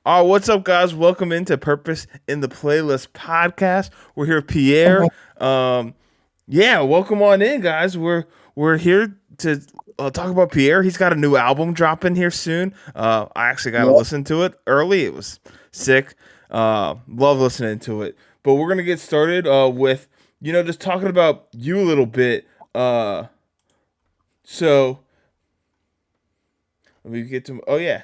Oh, what's up, guys? Welcome into Purpose in the Playlist podcast. We're here with Pierre. Um, yeah, welcome on in, guys. We're here to talk about Pierre. He's got a new album dropping here soon. I actually got to Yep. listen to it early. It was sick. Love listening to it. But we're gonna get started with just talking about you a little bit. So let me get to. Oh yeah.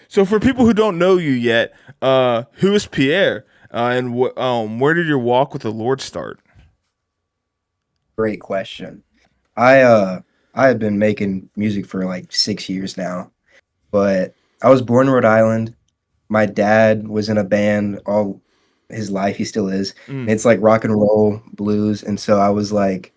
So for people who don't know you yet, who is Pierre, and where did your walk with the Lord start? Great question. I I have been making music for like 6 years now, but I was born in Rhode Island. My dad was in a band all his life. He still is. And Mm, it's like rock and roll blues. And so I was like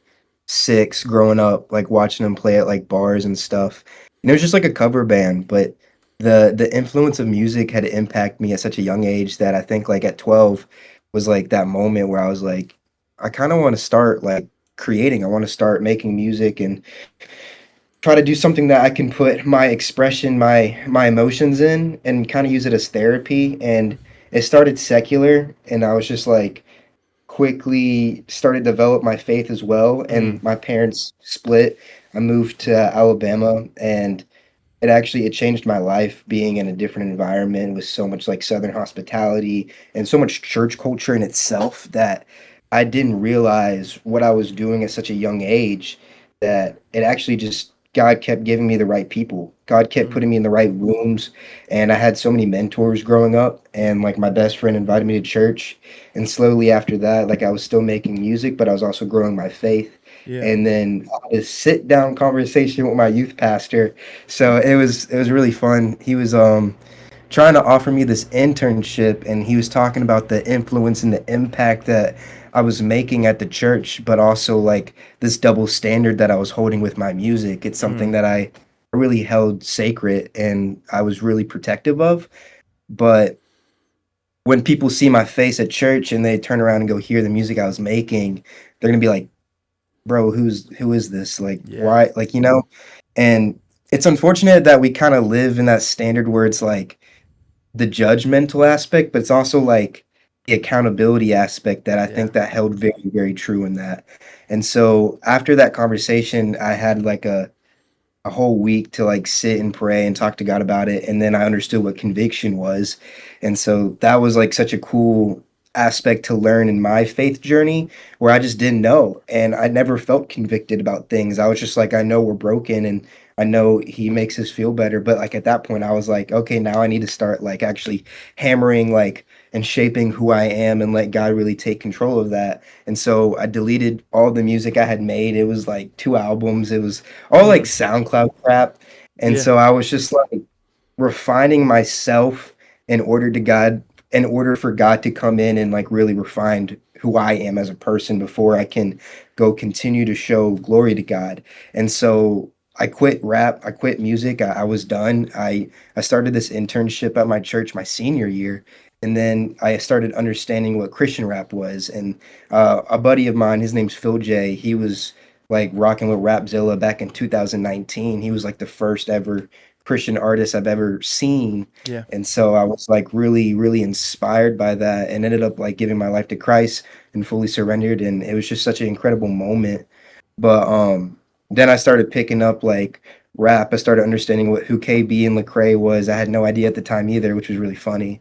6 growing up, like watching him play at like bars and stuff. And it was just like a cover band, but the influence of music had to impact me at such a young age that I think like at 12 was like that moment where I was like, I kind of want to start like creating. I want to start making music and try to do something that I can put my expression, my emotions in, and kind of use it as therapy. And it started secular, and I was just like quickly started to develop my faith as well. mm, And my parents split. I moved to Alabama, and it changed my life being in a different environment with so much like Southern hospitality and so much church culture in itself that I didn't realize what I was doing at such a young age that it actually just God kept giving me the right people. God kept mm, putting me in the right rooms, and I had so many mentors growing up, and like my best friend invited me to church, and slowly after that like I was still making music, but I was also growing my faith. yeah. And then I had a sit down conversation with my youth pastor, so it was really fun. He was trying to offer me this internship, and he was talking about the influence and the impact that I was making at the church, but also like this double standard that I was holding with my music. It's something Mm, that I really held sacred and I was really protective of. But when people see my face at church and they turn around and go hear the music I was making, they're gonna be like, "Bro, who is this? Like, yeah. why?" Like, you know. And it's unfortunate that we kind of live in that standard where it's like the judgmental aspect, but it's also like the accountability aspect that I Yeah. think that held very, very true in that. And so after that conversation, I had like a whole week to like sit and pray and talk to God about it. And then I understood what conviction was. And so that was like such a cool aspect to learn in my faith journey where I just didn't know. And I never felt convicted about things. I was just like, I know we're broken and I know he makes us feel better. But like at that point, I was like, okay, now I need to start like actually hammering like and shaping who I am and let God really take control of that. And so I deleted all the music I had made. It was like 2 albums. It was all like Mm, SoundCloud crap. And yeah. so I was just like refining myself in order to God, in order for God to come in and like really refine who I am as a person before I can go continue to show glory to God. And so I quit rap, I quit music. I was done. I started this internship at my church my senior year. And then I started understanding what Christian rap was. And a buddy of mine, his name's Phil J. He was like rocking with Rapzilla back in 2019. He was like the first ever Christian artist I've ever seen. Yeah. And so I was like really, really inspired by that and ended up like giving my life to Christ and fully surrendered. And it was just such an incredible moment. But then I started picking up like rap. I started understanding what who KB and Lecrae was. I had no idea at the time either, which was really funny.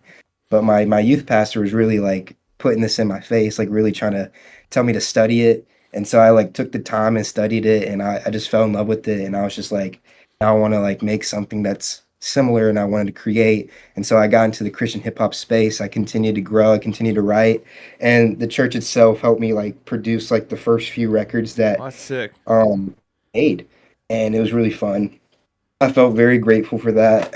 But my youth pastor was really like putting this in my face, like really trying to tell me to study it. And so I like took the time and studied it, and I just fell in love with it. And I was just like, now I want to like make something that's similar, and I wanted to create. And so I got into the Christian hip hop space. I continued to grow. I continued to write, and the church itself helped me like produce like the first few records Oh, that that's sick. um made, and it was really fun. I felt very grateful for that.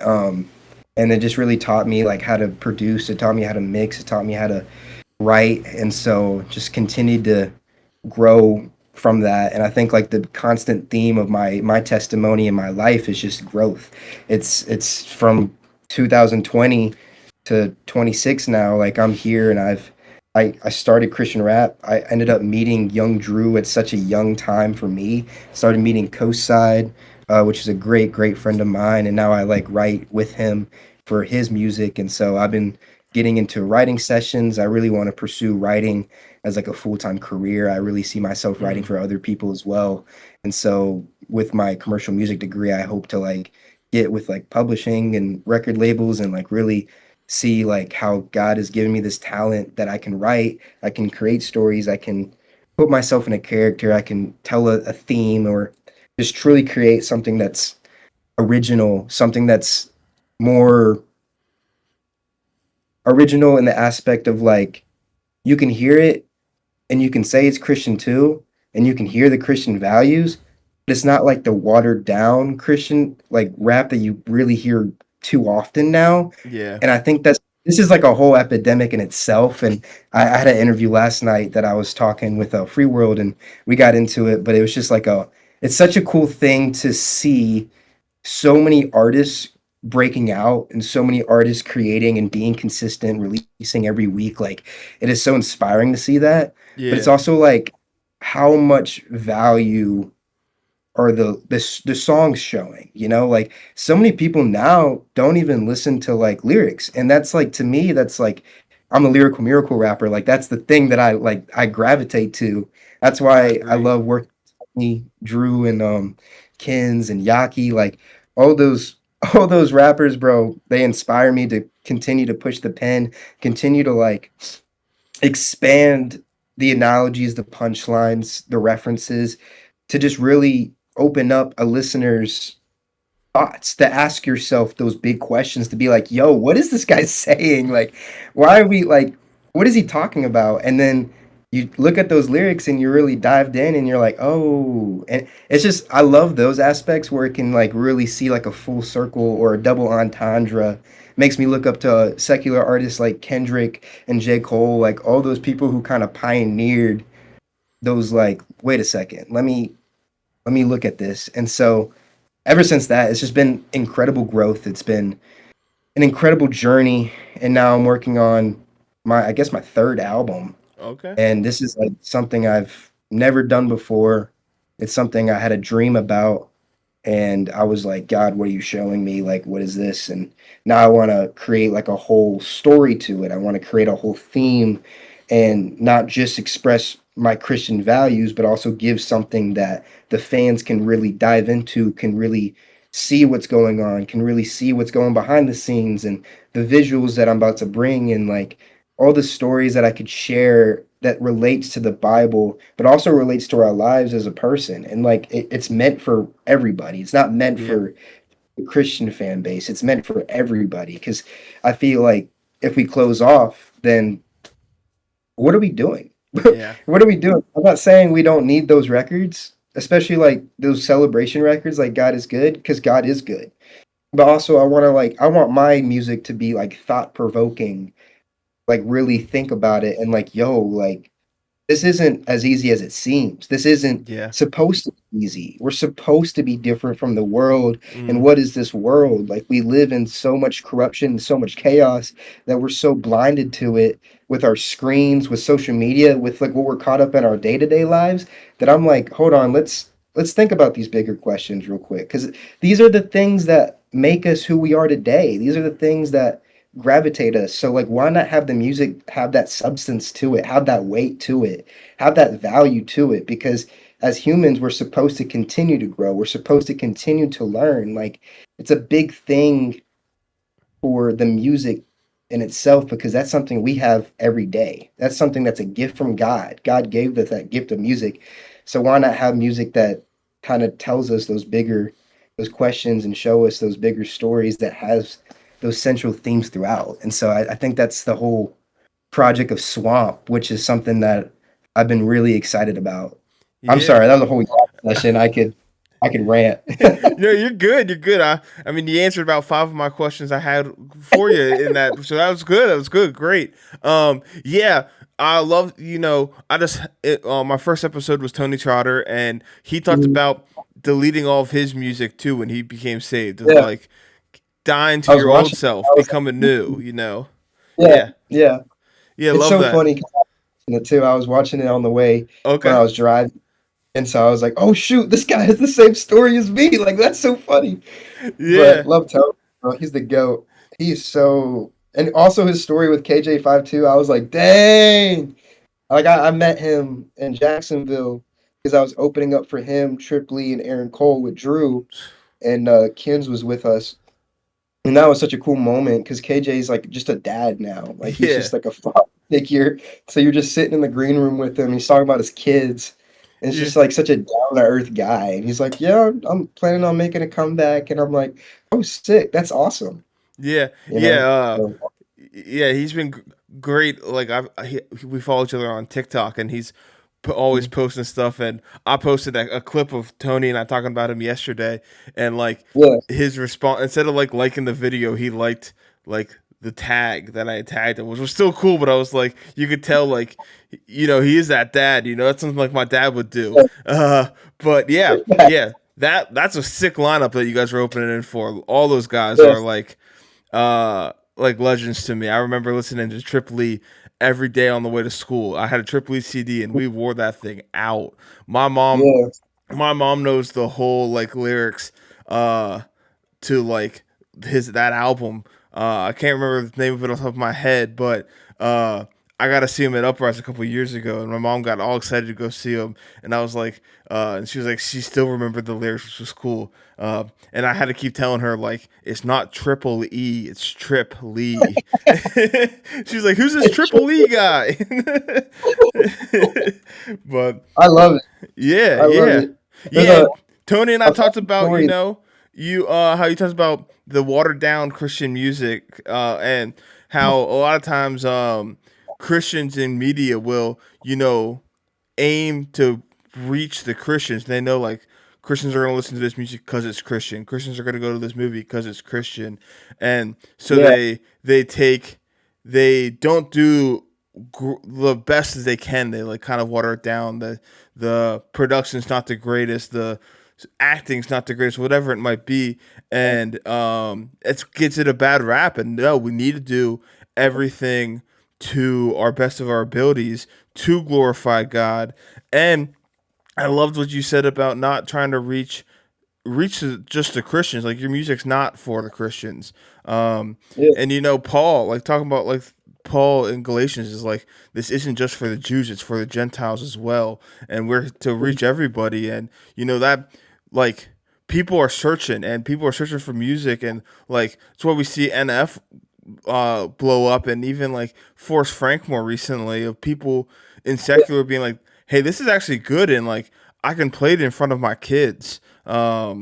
And it just really taught me like how to produce. It taught me how to mix. It taught me how to write. And so just continued to grow from that. And I think like the constant theme of my testimony in my life is just growth. It's from 2020 to 26 now. Like I'm here and I started Christian rap. I ended up meeting young Drew at such a young time for me. Started meeting Coast Side. which is a great friend of mine, and now I like write with him for his music, and so I've been getting into writing sessions. I really want to pursue writing as like a full-time career. I really see myself writing Mm, for other people as well. And so with my commercial music degree, I hope to like get with like publishing and record labels and like really see like how God has given me this talent that I can write, I can create stories, I can put myself in a character, I can tell a theme or just truly create something that's original, something that's more original in the aspect of like you can hear it and you can say it's Christian too, and you can hear the Christian values, but it's not like the watered down Christian like rap that you really hear too often now. yeah. And I think this is like a whole epidemic in itself. And I had an interview last night that I was talking with Free World, and we got into it, but it was just like it's such a cool thing to see so many artists breaking out and so many artists creating and being consistent, releasing every week. Like it is so inspiring to see that. But it's Yeah. also like how much value are the songs showing, you know? Like so many people now don't even listen to like lyrics. And that's like to me, that's like I'm a lyrical miracle rapper. Like that's the thing that I gravitate to. That's I why I agree. love working with me, Drew and Kins and Yaki, like all those all those rappers, bro, they inspire me to continue to push the pen, continue to like expand the analogies, the punchlines, the references to just really open up a listener's thoughts, to ask yourself those big questions, to be like, yo, what is this guy saying? Like, why are we like, what is he talking about? And then you look at those lyrics and you're really dived in and you're like, oh, and it's just, I love those aspects where it can like really see like a full circle or a double entendre. Makes me look up to secular artists like Kendrick and J. Cole, like all those people who kind of pioneered those like, wait a second, let me look at this. And so ever since that, it's just been incredible growth. It's been an incredible journey, and now I'm working on I guess my third album, Okay. and this is like something I've never done before. It's something I had a dream about, and I was like, God, what are you showing me? Like, what is this? And now I want to create like a whole story to it. I want to create a whole theme and not just express my Christian values, but also give something that the fans can really dive into, can really see what's going on, can really see what's going behind the scenes and the visuals that I'm about to bring and like all the stories that I could share that relates to the Bible, but also relates to our lives as a person. And like it's meant for everybody. It's not meant Yeah. for the Christian fan base. It's meant for everybody. Because I feel like if we close off, then what are we doing? Yeah. What are we doing? I'm not saying we don't need those records, especially like those celebration records, like God is good, because God is good. But also I want my music to be like thought provoking, like really think about it and like, yo, like this isn't as easy as it seems. This isn't Yeah. supposed to be easy. We're supposed to be different from the world. And Mm, what is this world? Like we live in so much corruption, so much chaos that we're so blinded to it with our screens, with social media, with like what we're caught up in our day-to-day lives that I'm like, hold on, let's think about these bigger questions real quick cuz these are the things that make us who we are today. These are the things that gravitate us. So like why not have the music have that substance to it, have that weight to it, have that value to it because as humans we're supposed to continue to grow. We're supposed to continue to learn. Like it's a big thing for the music in itself because that's something we have every day. That's something that's a gift from God. God gave us that gift of music. So why not have music that kind of tells us those questions and show us those bigger stories that has those central themes throughout. And so I think that's the whole project of Swamp, which is something that I've been really excited about. I'm yeah. sorry, that was a whole session. I could rant. You're good. You're good. I mean, you answered about five of my questions I had for you in that, so that was good. That was good. Great. Yeah, I love. My first episode was Tony Trotter, and he talked about deleting all of his music too when he became saved. It's Yeah, like dying to I was your old watching. self, I was becoming new. You know. yeah, Yeah. yeah. Yeah. It's Love so that. funny 'cause I was watching it too. I was watching it on the way when Okay. I was driving. And so I was like, oh shoot, this guy has the same story as me. Like that's so funny. But Yeah. love Tony, bro. He's the GOAT. He's so, and also his story with KJ 52. I was like, dang. Like I met him in Jacksonville because I was opening up for him, Trip Lee, and Aaron Cole with Drew, and Kins was with us. And that was such a cool moment because KJ's like just a dad now. Like he's Yeah. just like a father figure. So you're just sitting in the green room with him. He's talking about his kids. And it's Yeah. just like such a down to earth guy. And he's like, yeah, I'm planning on making a comeback. And I'm like, oh, sick. That's awesome. Yeah. You Yeah. know? So, Yeah, he's been great. Like we follow each other on TikTok, and he's always mm, posting stuff. And I posted a clip of Tony and I talking about him yesterday, and like yeah, his response, instead of like liking the video, he liked like the tag that I had tagged him, which was still cool. But I was like, you could tell like, he is that dad. That's something like my dad would do. But yeah, yeah, yeah. That's a sick lineup that you guys are opening in for. All those guys yeah, are like legends to me. I remember listening to Trip Lee every day on the way to school. I had a Trip Lee CD and we wore that thing out. My mom yeah, my mom knows the whole like lyrics uh to like his that album. I can't remember the name of it off the top of my head, but uh, I got to see him at Uprise a couple years ago, and my mom got all excited to go see him, and I was like, and she was like, she still remembered the lyrics, which was cool. And I had to keep telling her like, it's not Triple E, it's Trip Lee. She was like, who's this Triple E guy? But I love it. yeah, I love yeah, it. There's yeah. And Tony and I a talked funny about story. you how you talked about the watered down Christian music and how a lot of times Christians in media will aim to reach the Christians. They know like Christians are going to listen to this music because it's Christian. Christians are going to go to this movie because it's Christian, and so Yeah, they don't do the best as they can. They like kind of water it down. The production's not the greatest. The acting's not the greatest. Whatever it might be, and it gets it a bad rap. And no, we need to do everything to our best of our abilities to glorify God. And I loved what you said about not trying to just the Christians. Like your music's not for the Christians. yeah, And Paul, like talking about like Paul in Galatians is like this isn't just for the Jews, it's for the Gentiles as well. And we're to reach everybody. And that like people are searching and people are searching for music and like it's what we see NF blow up and even like Force Frank more recently of people in yeah, secular being like, hey, this is actually good and like I can play it in front of my kids. yeah,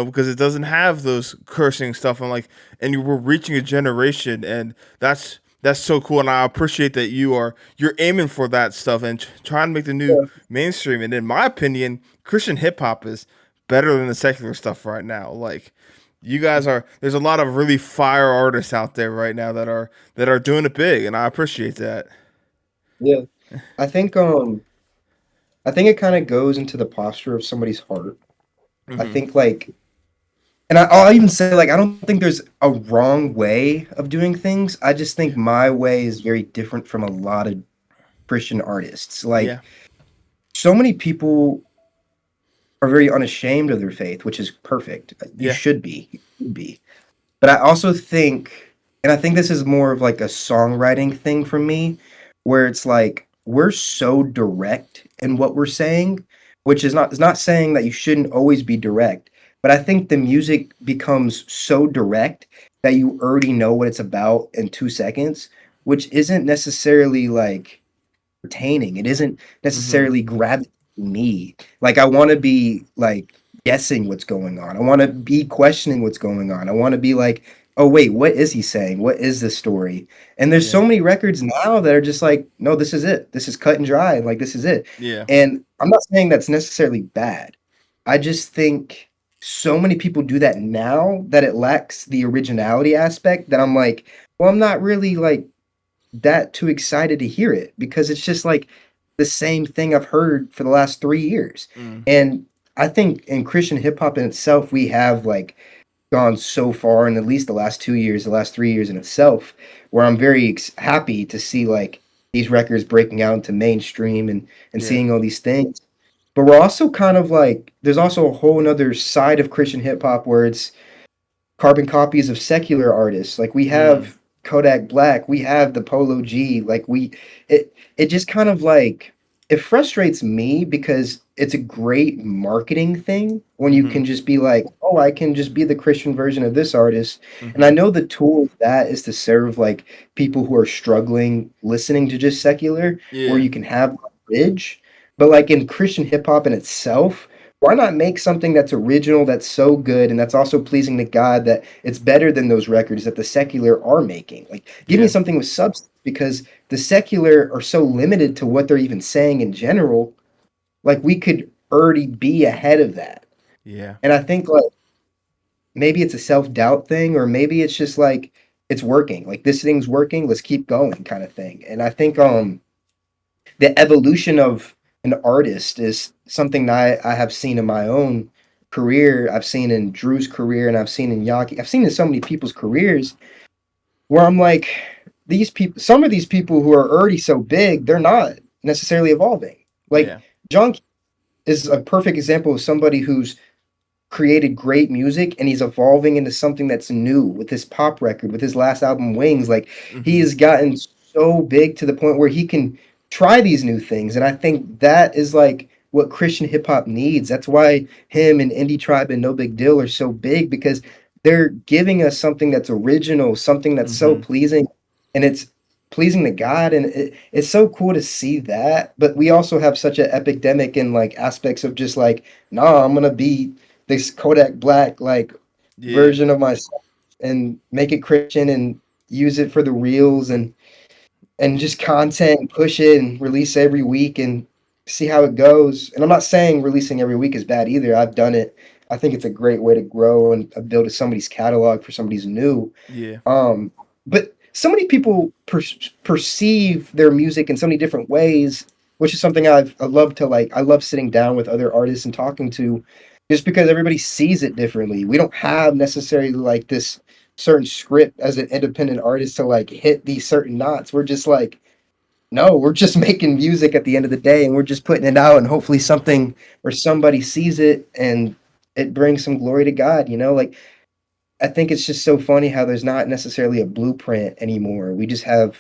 Because it doesn't have those cursing stuff and like we're reaching a generation and that's so cool and I appreciate that you're aiming for that stuff and trying to make the new yeah, mainstream and in my opinion Christian hip hop is better than the secular stuff right now. Like you guys are there's a lot of really fire artists out there right now that are doing it big and I appreciate that. yeah. I think um I think it kind of goes into the posture of somebody's heart. I Mhm. think like, and I'll even say like I don't think there's a wrong way of doing things. I just think my way is very different from a lot of Christian artists. Like Yeah. so many people are very unashamed of their faith, which is perfect. You Yeah. should be. You should be. But I also think, and I think this is more of like a songwriting thing for me, where it's like we're so direct in what we're saying, which is not saying that you shouldn't always be direct, but I think the music becomes so direct that you already know what it's about in 2 seconds, which isn't necessarily like entertaining. It isn't Mhm. necessarily grabbing me. Like I want to be like guessing what's going on. I want to be questioning what's going on. I want to be like, oh wait, what is he saying? What is this story? And there's Yeah. so many records now that are just like, no, this is it. This is cut and dry. Like this is it. Yeah. And I'm not saying that's necessarily bad. I just think so many people do that now that it lacks the originality aspect that I'm like, well, I'm not really like that too excited to hear it because it's just like the same thing I've heard for the last 3 years. Mm. And I think in Christian hip hop in itself, we have like gone so far in at least the last 2 years, the last 3 years in itself, where I'm very happy to see like these records breaking out into mainstream and Yeah. seeing all these things. but we're also kind of like there's also a whole another side of Christian hip hop where it's carbon copies of secular artists. Like we Mm. have Kodak Black, we have the Polo G. It just kind of like it frustrates me because it's a great marketing thing when you Mm-hmm. can just be like, oh, I can just be the Christian version of this artist. And I Mm-hmm. know the tool of that is to serve like people who are struggling listening to just secular, where Yeah. you can have a bridge. But like in Christian hip hop in itself, why not make something that's original, that's so good, and that's also pleasing to God that it's better than those records that the secular are making? Like, give me Yeah. something with substance because the secular are so limited to what they're even saying in general. Like, we could already be ahead of that. Yeah. And I think, like, maybe it's a self doubt thing, or maybe it's just like it's working. Like, this thing's working, let's keep going, kind of thing. And I think, the evolution of an artist is something that I have seen in my own career. I've seen in Drew's career, and I've seen in Yaki. I've seen in so many people's careers where I'm like, these people, some of these people who are already so big, they're not necessarily evolving. Like Yeah. John is a perfect example of somebody who's created great music and he's evolving into something that's new with his pop record, with his last album Wings. Like he Mm-hmm. has gotten so big to the point where he can try these new things. And I think that is like what Christian hip hop needs. That's why him and Indie Tribe and No Big Deal are so big because they're giving us something that's original, something that's so Mm-hmm. pleasing and it's pleasing to God. And it's so cool to see that. But we also have such an epidemic in like aspects of just like, nah, I'm gonna be this Kodak Black like Yeah. version of myself and make it Christian and use it for the reels and Yeah. just content, push it and release every week and see how it goes. And I'm not saying releasing every week is bad either. I've done it. I think it's a great way to grow and build somebody's catalog for somebody's new. Yeah. Um, but so many people perceive their music in so many different ways, which is something I love to like. I love sitting down with other artists and talking to, just because everybody sees it differently. We don't have necessarily like this certain script as an independent artist to like hit these certain knots. We're just like, no, we're just making music at the end of the day, and we're just putting it out, and hopefully something or somebody sees it and it brings some glory to God. Like I think it's just so funny how there's not necessarily a blueprint anymore. We just have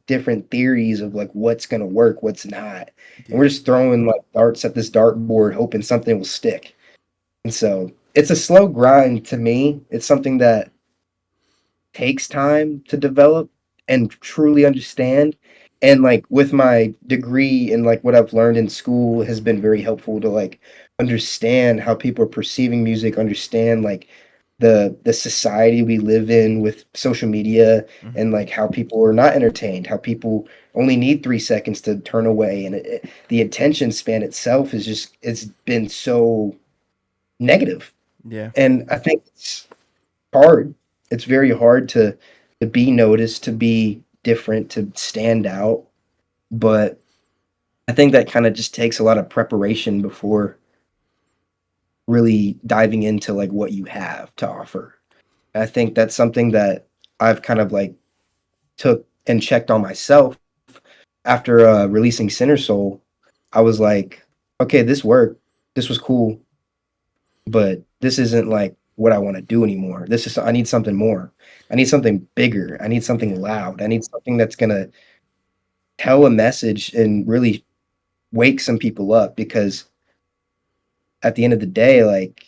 different theories of like what's gonna work, what's not. And we're Yeah. just throwing like darts at this dartboard, hoping something will stick. And so it's a slow grind to me. It's something that takes time to develop and truly understand. And like with my degree and like what I've learned in school has been very helpful to like understand how people are perceiving music, understand like the society we live in with social media and Mm-hmm. like how people are not entertained, how people only need 3 seconds to turn away, and the attention span itself is just it's been so negative. Yeah. And I think it's hard. It's very hard to be noticed, to be different, to stand out. But I think that kind of just takes a lot of preparation before really diving into like what you have to offer. And I think that's something that I've kind of like took and checked on myself after releasing Sinner Soul. I was like, okay, this worked. This was cool, but this isn't like what I want to do anymore. I need something more. I need something bigger. I need Yeah. something loud. I need something that's gonna tell a message and really wake some people up because at the end of the day, like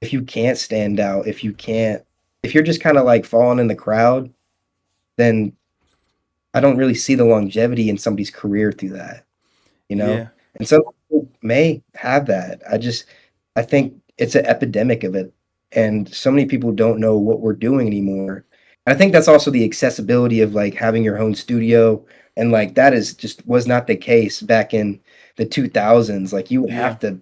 if you can't stand out, if you're just kind of like falling in the crowd, then I don't really see the longevity in somebody's career through that, you know? Yeah. And some people may have that. I think it's an epidemic of it. And so many people don't know what we're doing anymore. I think that's also the accessibility of like having your own studio. And like that is just was not the case back in the 2000s. Like you would Yeah. have to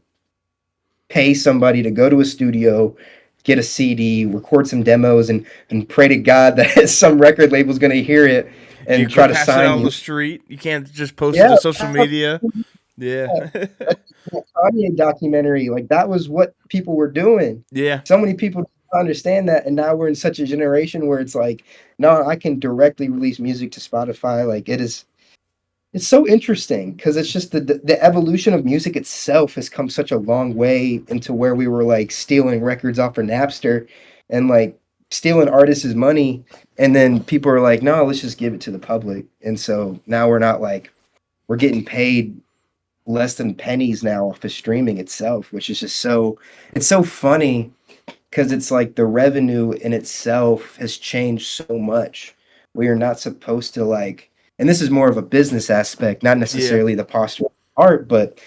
pay somebody to go to a studio, get a CD, record some demos, and pray to God that some record label's going to hear it You and go try to pass it out sign on you. the street. You can't just post it Yeah, to social media. Yeah. that Kanye documentary, like that was what people were doing. Yeah. So many people don't understand that, and now we're in such a generation where it's like, no, I can directly release music to Spotify. Like it is, It's so interesting because it's just the evolution of music itself has come such a long way into where we were like stealing records off of Napster and like stealing artists' money, and then people are like, no, let's just give it to the public. And so now we're not like we're getting paid less than pennies now off of streaming itself, which is just so it's so funny because it's like the revenue in itself has changed so much. We are not supposed to like, and this is more of a business aspect, not Yeah, necessarily the posture of art, but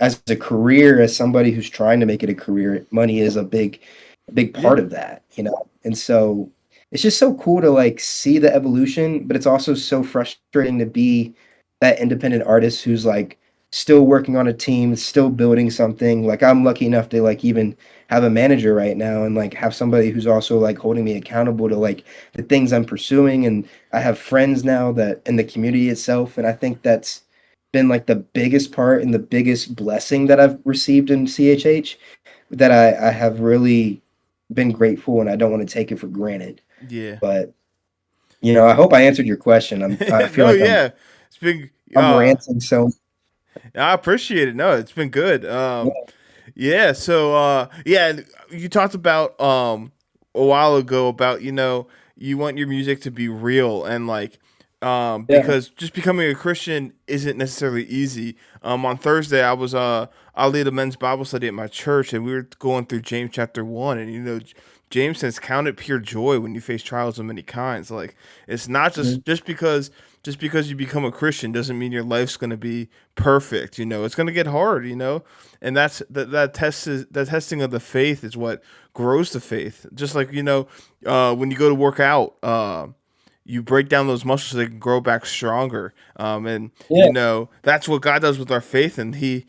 as a career, as somebody who's trying to make it a career, money is a big yeah, part of that, you know? And so it's just so cool to like see the evolution, but it's also so frustrating to be that independent artist who's like still working on a team, still building something. Like I'm lucky enough to like even have a manager right now and like have somebody who's also like holding me accountable to like the things I'm pursuing. And I have friends now that in the community itself. And I think that's been like the biggest part and the biggest blessing that I've received in CHH that I have really been grateful and I don't want to take it for granted. yeah. But you know, I hope I answered your question. I feel No, like yeah. It's been I'm ranting so I appreciate it. No, it's been good. Yeah, so yeah, and you talked about a while ago about, you want your music to be real and like yeah. because just becoming a Christian isn't necessarily easy. On Thursday I lead a men's Bible study at my church and we were going through James chapter 1 and James says count it pure joy when you face trials of many kinds. Like it's not Mhm. just because you become a Christian doesn't mean your life's going to be perfect. It's going to get hard. And that testing of the faith is what grows the faith. Just like when you go to work out, you break down those muscles so they can grow back stronger. And Yeah. that's what God does with our faith, and He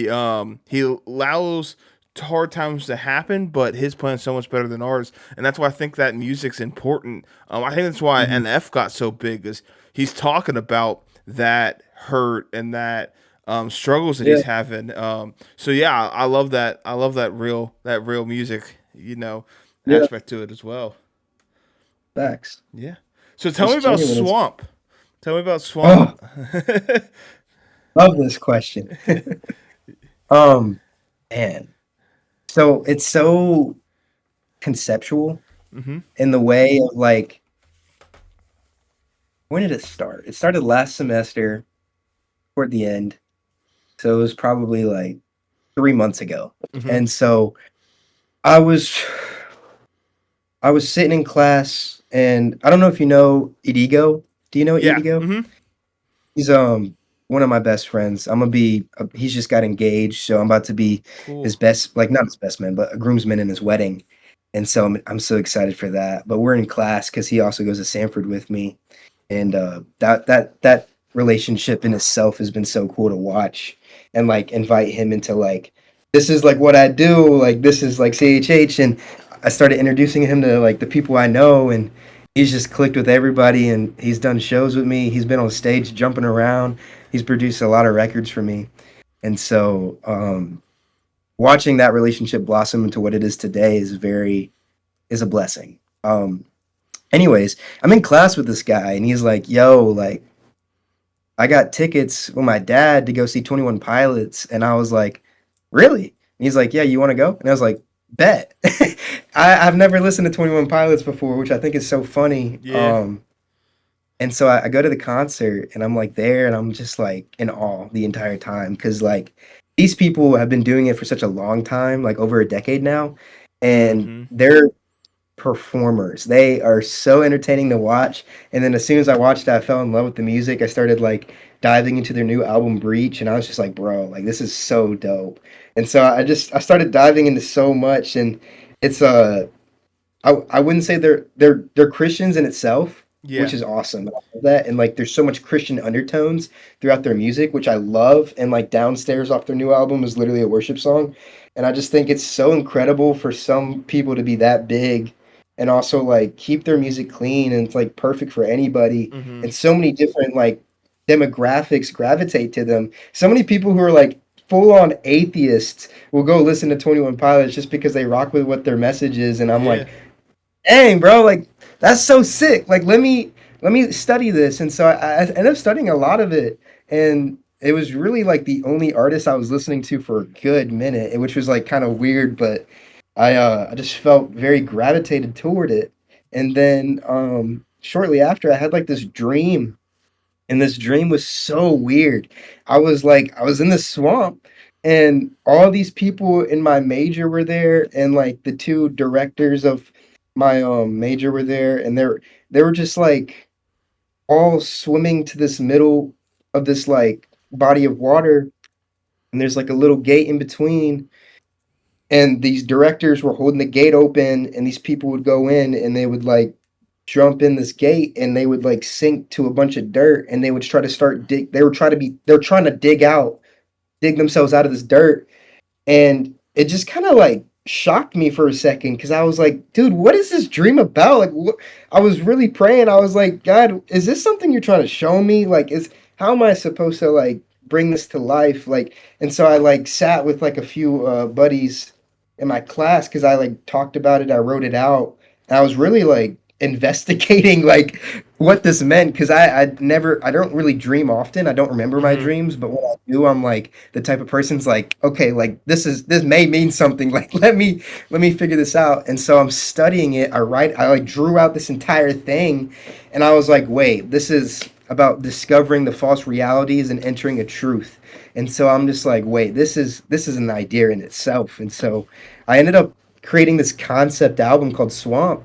allows hard times to happen, but His plan is so much better than ours, and that's why I think that music's important. I think that's why Mhm. NF got so big, is he's talking about that hurt and that struggles that Yeah. he's having. So yeah, I love that. I love that real music, Yeah. aspect to it as well. Facts. Yeah. So tell me Just about genuine. Swamp. Tell me about Swamp. Oh, love this question. Um, man. So it's so conceptual Mm-hmm. in the way of like, when did it start? It started last semester toward the end. So it was probably like 3 months ago. Mm-hmm. And so I was I was sitting in class and I don't know if you know Idigo. Do you know Yeah. Idigo? Mm-hmm. He's one of my best friends. I'm gonna be he's just got engaged, so I'm about to be his Cool. best like not his best man, but a groomsman in his wedding. And so I'm so excited for that. But we're in class because he also goes to Sanford with me. And that relationship in itself has been so cool to watch and like invite him into like this is like what I do, like this is like CHH, and I started introducing him to like the people I know, and he's just clicked with everybody, and he's done shows with me. He's been on stage jumping around. He's produced a lot of records for me, and so watching that relationship blossom into what it is today is a blessing. Anyways, I'm in class with this guy, and he's like, "Yo, like, I got tickets with my dad to go see 21 Pilots," and I was like, "Really?" And he's like, "Yeah, you want to go?" And I was like, "Bet." I've never listened to 21 Pilots before, which I think is so funny. Yeah. And so I go to the concert, and I'm like there, and I'm just like in awe the entire time because like these people have been doing it for such a long time, like over a decade now, and Mm-hmm. they're performers. They are so entertaining to watch. And then as soon as I watched it, I fell in love with the music. I started like diving into their new album Breach, and I was just like, bro, like this is so dope. And so I started diving into so much, and it's I wouldn't say they're Christians in itself, which Yeah. is awesome. I love that, and like there's so much Christian undertones throughout their music, which I love. And like Downstairs off their new album is literally a worship song, and I just think it's so incredible for some people to be that big, and also like keep their music clean and it's like perfect for anybody. Mm-hmm. And so many different like demographics gravitate to them. So many people who are like full on atheists will go listen to 21 Pilots just because they rock with what their message is, and I'm Yeah. like, dang, bro, like that's so sick. Like let me study this. And so I ended up studying a lot of it. and it was really like the only artist I was listening to for a good minute, which was like kind of weird, but I just felt very gravitated toward it. And then shortly after, I had like this dream, and this dream was so weird. I was in the swamp, and all these people in my major were there, and like the two directors of my major were there, and they were just like all swimming to this middle of this like body of water, and there's like a little gate in between, and these directors were holding the gate open, and these people would go in, and they would like jump in this gate, and they would like sink to a bunch of dirt, and they would try to start dig they're trying to dig themselves out of this dirt, and it just kind of like shocked me for a second because I was like, dude, what is this dream about? Like, I was really praying. I was like, God, is this something you're trying to show me? Like, is how am I supposed to like bring this to life? Like, and so I like sat with like a few buddies in my class because I like talked about it. I wrote it out. And I was really like investigating like what this meant because I don't really dream often. I don't remember my Hmm. dreams, but when I do, I'm like the type of person's like, okay, like this may mean something. Like let me figure this out. And so I'm studying it. I like drew out this entire thing, and I was like, wait, this is about discovering the false realities and entering a truth. And so I'm just like, wait, this is an idea in itself. And so I ended up creating this concept album called Swamp,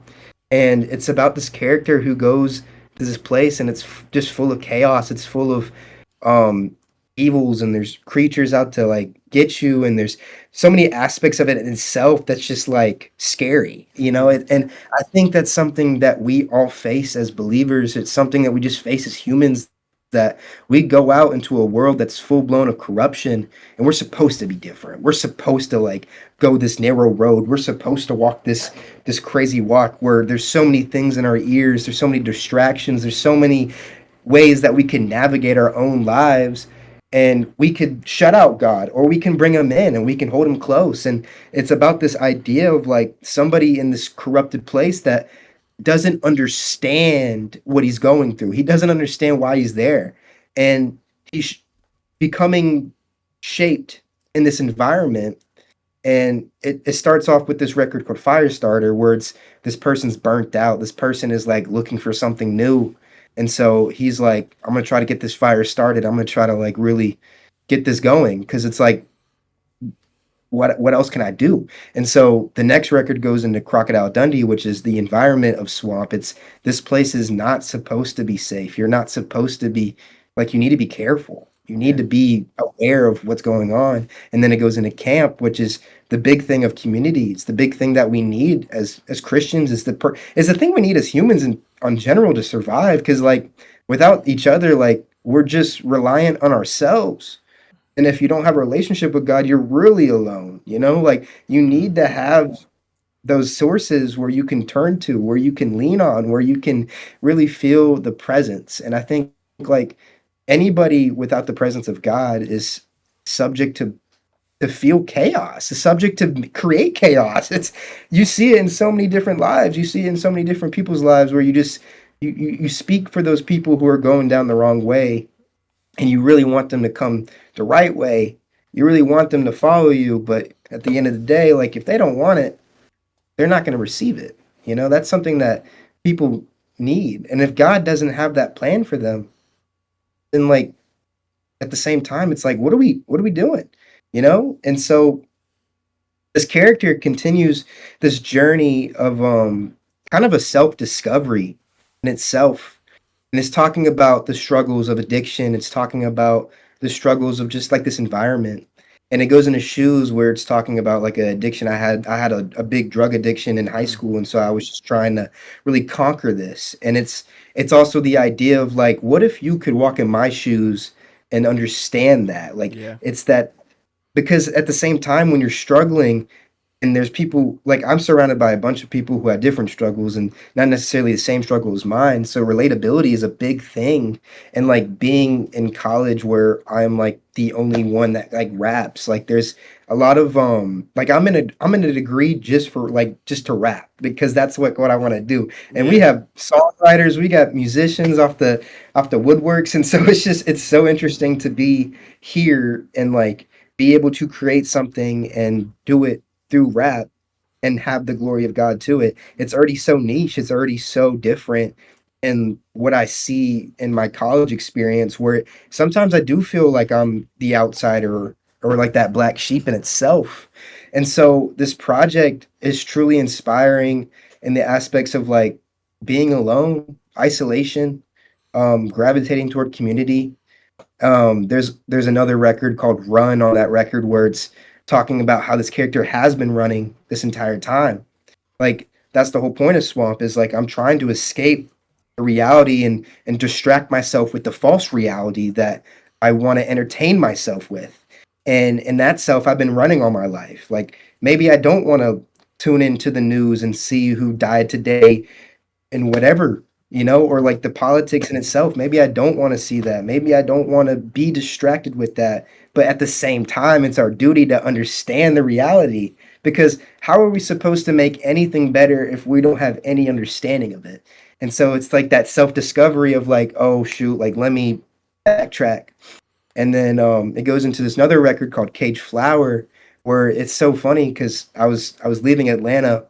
and it's about this character who goes to this place, and it's just full of chaos. It's full of um evils, and there's creatures out to like get you, and there's so many aspects of it in itself that's just like scary, you know. And I think that's something that we all face as believers. It's something that we just face as humans, that we go out into a world that's full blown of corruption, and we're supposed to be different. We're supposed to like go this narrow road. We're supposed to walk this crazy walk where there's so many things in our ears, there's so many distractions, there's so many ways that we can navigate our own lives, and we could shut out God, or we can bring him in and we can hold him close. And it's about this idea of like somebody in this corrupted place that doesn't understand what he's going through. He doesn't understand why he's there. And he's becoming shaped in this environment. And it starts off with this record called Firestarter, where it's this person's burnt out. This person is like looking for something new. And so he's like, I'm gonna try to get this fire started. I'm gonna try to like really get this going. Cause it's like, what else can I do? And so the next record goes into Crocodile Dundee, which is the environment of Swamp. It's this place is not supposed to be safe. You're not supposed to be like, you need to be careful. You need Yeah. to be aware of what's going on. And then it goes into camp, which is the big thing of community. It's the big thing that we need as Christians, is is the thing we need as humans and on general to survive. Because like without each other, like we're just reliant on ourselves. And if you don't have a relationship with God, you're really alone. You know, like you Hmm. need to have those sources where you can turn to, where you can lean on, where you can really feel the presence. And I think like anybody without the presence of God is subject to feel chaos, is subject to create chaos. It's you see it in so many different lives. You see it in so many different people's lives where you just you speak for those people who are going down the wrong way, and you really want them to come the right way. You really want them to follow you, but at the end of the day, like if they don't want it, they're not going to receive it. You know, that's something that people need. And if God doesn't have that plan for them, then like at the same time, it's like, what are we doing? You know? And so this character continues this journey of kind of a self-discovery in itself, and it's talking about the struggles of addiction. It's talking about the struggles of just like this environment, and it goes into shoes where it's talking about like an addiction. I had a big drug addiction in high Hmm. school, and so I was just trying to really conquer this. And it's also the idea of like, what if you could walk in my shoes and understand that? Like Yeah. it's that, because at the same time when you're struggling, and there's people like I'm surrounded by a bunch of people who have different struggles and not necessarily the same struggle as mine. So relatability is a big thing. And like being in college where I'm like the only one that like raps, like there's a lot of like I'm in a degree just for like just to rap because that's what I want to do. And we Yeah. have songwriters, we got musicians off the woodworks, and so it's so interesting to be here and like be able to create something and do it through rap and have the glory of God to it. It's already so niche, it's already so different. And what I see in my college experience, where sometimes I do feel like I'm the outsider or like that black sheep in itself. And so this project is truly inspiring in the aspects of like being alone, isolation, gravitating toward community. There's another record called Run on that record where it's talking about how this character has been running this entire time. Like that's the whole point of Swamp is like I'm trying to escape the reality and distract myself with the false reality that I want to entertain myself with. And in that self I've been running all my life. Like maybe I don't want to tune into the news and see who died today and whatever, or like the politics in itself. Maybe I don't want to see that. Maybe I don't want to be distracted with that. But at the same time, it's our duty to understand the reality because how are we supposed to make anything better if we don't have any understanding of it? And so it's like that self discovery of like, oh, shoot, like let me backtrack. And then it goes into this another record called Cage Flower, where it's so funny because I was leaving Atlanta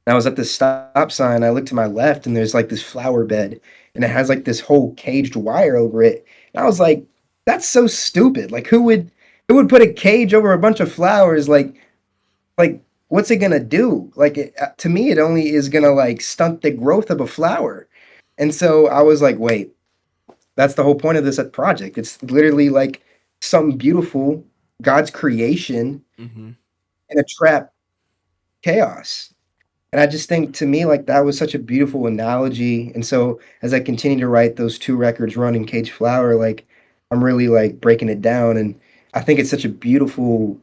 and I was at the stop sign. I looked to my left, and there's like this flower bed, and it has like this whole caged wire over it. And I was like, "That's so stupid! Like, who would put a cage over a bunch of flowers? Like, what's it gonna do? Like, to me, it only is gonna like stunt the growth of a flower." And so I was like, "Wait, that's the whole point of this project. It's literally like something beautiful, God's creation, Mm-hmm. in a trap chaos." And I just think to me, like that was such a beautiful analogy. And so as I continue to write those two records, Run and Cage Flower, like I'm really like breaking it down. And I think it's such a beautiful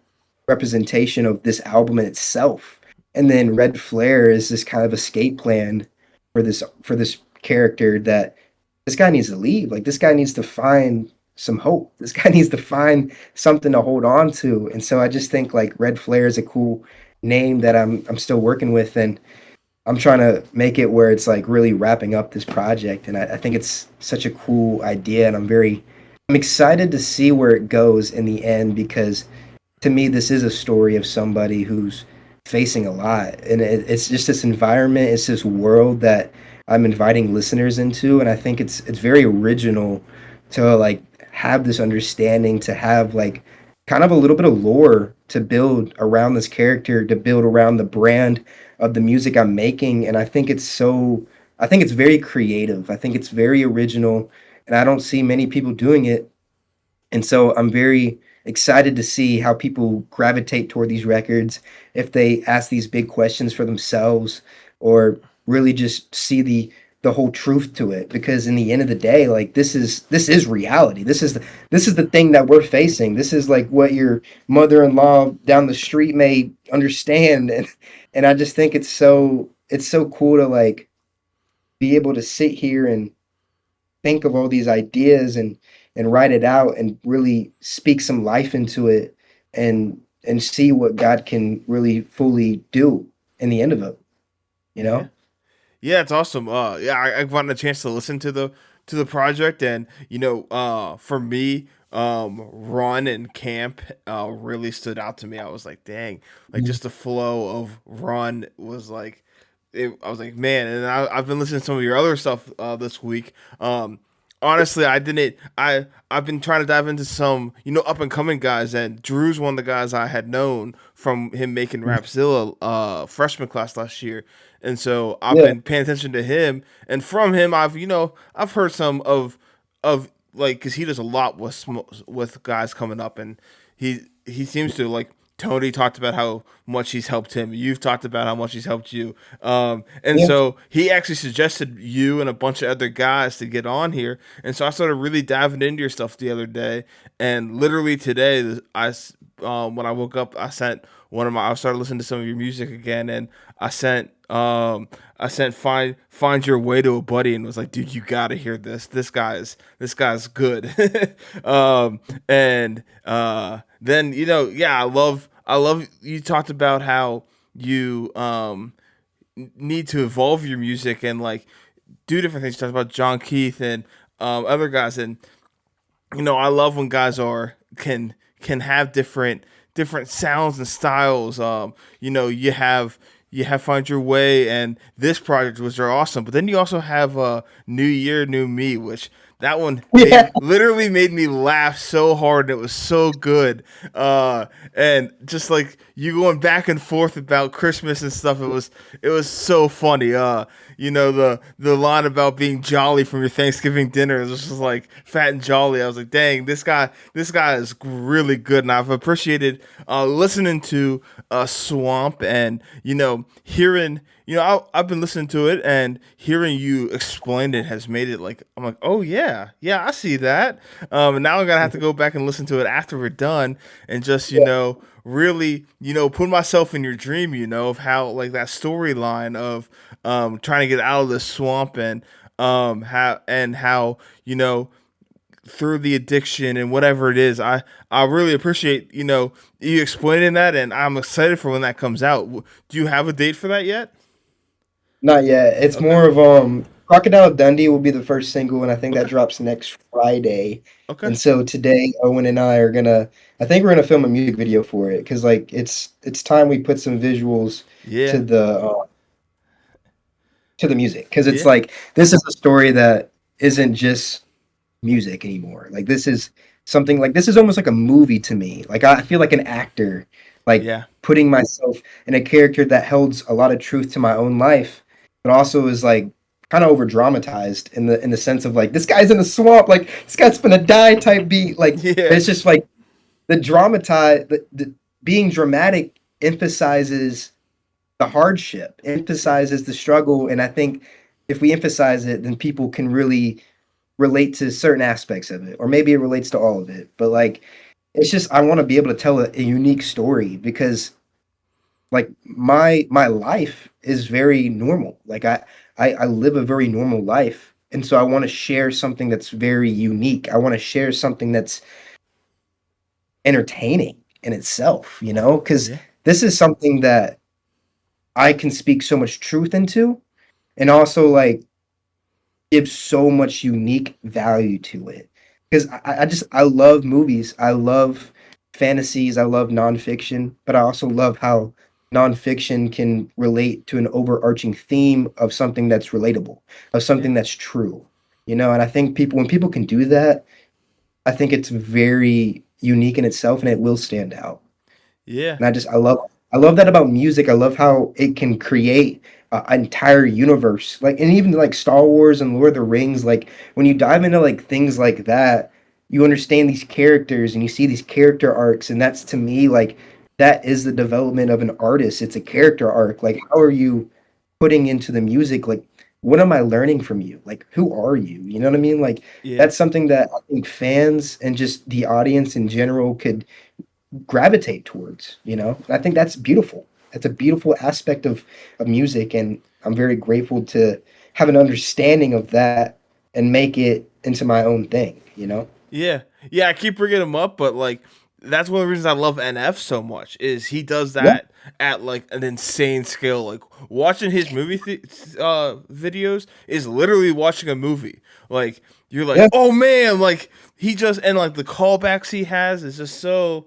representation of this album in itself. And then Red Flare is this kind of escape plan for this character that this guy needs to leave. Like this guy needs to find some hope. This guy needs to find something to hold on to. And so I just think like Red Flare is a cool name that I'm still working with, and I'm trying to make it where it's like really wrapping up this project. And I think it's such a cool idea, and I'm excited to see where it goes in the end because to me, this is a story of somebody who's facing a lot, and it's just this environment, it's this world that I'm inviting listeners into, and I think it's very original to like have this understanding, to have like kind of a little bit of lore to build around this character, to build around the brand of the music I'm making, and I think it's very creative. I think it's very original, and I don't see many people doing it, and so I'm very excited to see how people gravitate toward these records, if they ask these big questions for themselves or really just see the whole truth to it, because in the end of the day, like this is reality. This is the thing that we're facing. This is like what your mother-in-law down the street may understand, and I just think it's so cool to like be able to sit here and think of all these ideas and write it out and really speak some life into it and see what God can really fully do in the end of it, you Yeah. know? Yeah, it's awesome. Yeah, I've gotten a chance to listen to the project, and for me, Run and Camp really stood out to me. I was like, dang, like Mhm. just the flow of Run was like, I was like, man, and I've been listening to some of your other stuff this week. Honestly, I didn't. I've been trying to dive into some up and coming guys, and Drew's one of the guys I had known from him making Rapzilla freshman class last year, and so I've Yeah, been paying attention to him, and from him I've heard some of like because he does a lot with with guys coming up, and he seems to like Tony talked about how much he's helped him. You've talked about how much he's helped you. And yeah, so he actually suggested you and a bunch of other guys to get on here. And so I started really diving into your stuff the other day. And literally today, when I woke up, I sent one of my. I started listening to some of your music again, and I sent I sent find your way to a buddy, and was like, dude, you gotta hear this. This guy's good. And then yeah, I love you talked about how you need to evolve your music and like do different things. You talked about John Keith and other guys, and I love when guys can have different sounds and styles. You have Find Your Way and this project, which are awesome. But then you also have New Year, New Me, which that one Yeah. made me laugh so hard. It was so good, and just like you going back and forth about Christmas and stuff. It was so funny. The line about being jolly from your Thanksgiving dinner is just like fat and jolly. I was like, dang, this guy is really good, and I've appreciated listening to Swamp and hearing. I've been listening to it and hearing you explain it has made it like I'm like, oh yeah, yeah, I see that. And now I'm gonna have to go back and listen to it after we're done and just really put myself in your dream, of how like that storyline of trying to get out of the swamp and how through the addiction and whatever it is. I really appreciate you explaining that, and I'm excited for when that comes out. Do you have a date for that yet? Not yet. It's Okay. more of Crocodile Dundee will be the first single, and I think that Okay. drops next Friday. Okay. And so today, Owen and I are gonna. I think we're gonna film a music video for it because like it's time we put some visuals Yeah. to the music because it's Yeah. like this is a story that isn't just music anymore. Like this is something like this is almost like a movie to me. Like I feel like an actor, like Yeah. putting myself in a character that holds a lot of truth to my own life, but also is like kind of over dramatized in the sense of like this guy's in a swamp, like this guy's gonna die type beat. Like Yeah. it's just like the being dramatic emphasizes the hardship, emphasizes the struggle, and I think if we emphasize it, then people can really relate to certain aspects of it, or maybe it relates to all of it. But like, it's just I want to be able to tell a unique story because like my life is very normal. Like I live a very normal life, and so I want to share something that's very unique. I want to share something that's entertaining in itself, because Yeah. this is something that I can speak so much truth into, and also like gives so much unique value to it. Because I love movies. I love fantasies. I love nonfiction, but I also love how nonfiction can relate to an overarching theme of something that's relatable, of Yeah. something that's true. And I think when people can do that, I think it's very unique in itself and it will stand out. Yeah. And I love that about music. I love how it can create an entire universe. Like and even like Star Wars and Lord of the Rings, like when you dive into like things like that, you understand these characters and you see these character arcs and that's to me like that is the development of an artist. It's a character arc. Like how are you putting into the music like what am I learning from you? Like who are you? You know what I mean? Like Yeah. that's something that I think fans and just the audience in general could gravitate towards. I think that's beautiful. That's a beautiful aspect of music, and I'm very grateful to have an understanding of that and make it into my own thing. Yeah, yeah. I keep bringing him up, but like that's one of the reasons I love NF so much is he does Yeah, that at like an insane scale. Like watching his videos is literally watching a movie. Like you're like, yeah. oh man, like he just and like the callbacks he has is just so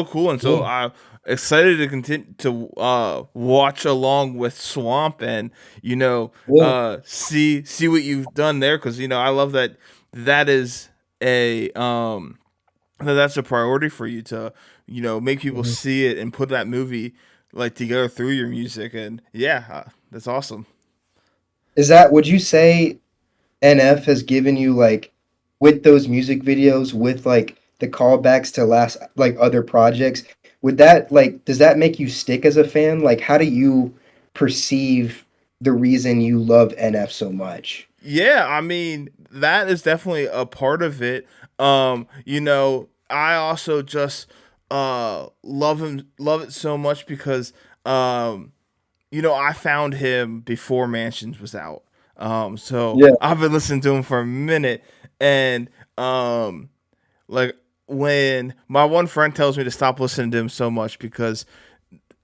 cool, and so Yeah, I'm excited to continue to watch along with Swamp and yeah. see what you've done there because I love that that is a that's a priority for you to make people Mhm. see it and put that movie like together through your music and yeah, that's awesome. Would you say NF has given you like with those music videos with like the callbacks to last like other projects, would that like does that make you stick as a fan? Like how do you perceive the reason you love NF so much? Yeah, I mean that is definitely a part of it. I also just love it so much because um I found him before Mansions was out. So Yeah. I've been listening to him for a minute, and um, like when my one friend tells me to stop listening to him so much because